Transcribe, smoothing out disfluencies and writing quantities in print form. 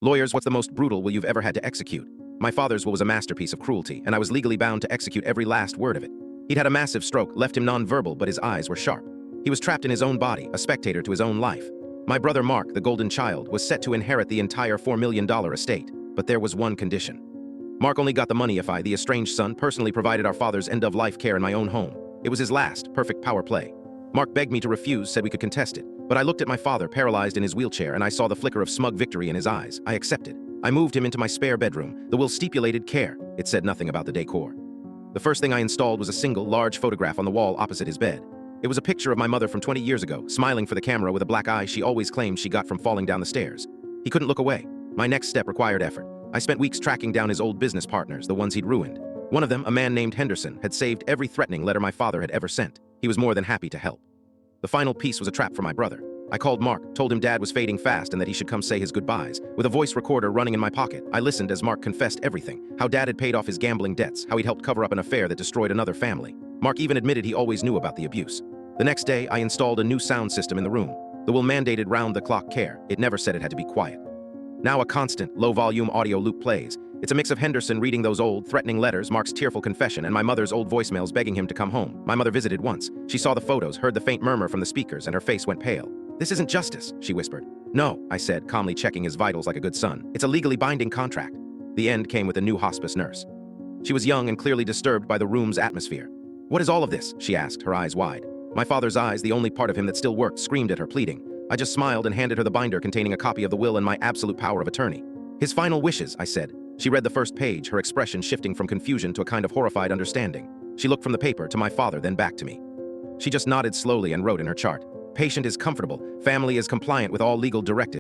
Lawyers, what's the most brutal will you've ever had to execute? My father's will was a masterpiece of cruelty, and I was legally bound to execute every last word of it. He'd had a massive stroke, left him non-verbal, but his eyes were sharp. He was trapped in his own body, a spectator to his own life. My brother Mark, the golden child, was set to inherit the entire $4 million estate, but there was one condition. Mark only got the money if I, the estranged son, personally provided our father's end-of-life care in my own home. It was his last, perfect power play. Mark begged me to refuse, said we could contest it. But I looked at my father, paralyzed in his wheelchair, and I saw the flicker of smug victory in his eyes. I accepted. I moved him into my spare bedroom. The will stipulated care. It said nothing about the decor. The first thing I installed was a single, large photograph on the wall opposite his bed. It was a picture of my mother from 20 years ago, smiling for the camera with a black eye she always claimed she got from falling down the stairs. He couldn't look away. My next step required effort. I spent weeks tracking down his old business partners, the ones he'd ruined. One of them, a man named Henderson, had saved every threatening letter my father had ever sent. He was more than happy to help. The final piece was a trap for my brother. I called Mark, told him Dad was fading fast and that he should come say his goodbyes. With a voice recorder running in my pocket, I listened as Mark confessed everything. How Dad had paid off his gambling debts, how he'd helped cover up an affair that destroyed another family. Mark even admitted he always knew about the abuse. The next day, I installed a new sound system in the room. The will mandated round-the-clock care. It never said it had to be quiet. Now a constant, low-volume audio loop plays. It's a mix of Henderson reading those old, threatening letters, Mark's tearful confession, and my mother's old voicemails begging him to come home. My mother visited once. She saw the photos, heard the faint murmur from the speakers, and her face went pale. "This isn't justice," she whispered. "No," I said, calmly checking his vitals like a good son. "It's a legally binding contract." The end came with a new hospice nurse. She was young and clearly disturbed by the room's atmosphere. "What is all of this?" she asked, her eyes wide. My father's eyes, the only part of him that still worked, screamed at her, pleading. I just smiled and handed her the binder containing a copy of the will and my absolute power of attorney. "His final wishes," I said. She read the first page, her expression shifting from confusion to a kind of horrified understanding. She looked from the paper to my father, then back to me. She just nodded slowly and wrote in her chart. "Patient is comfortable. Family is compliant with all legal directives."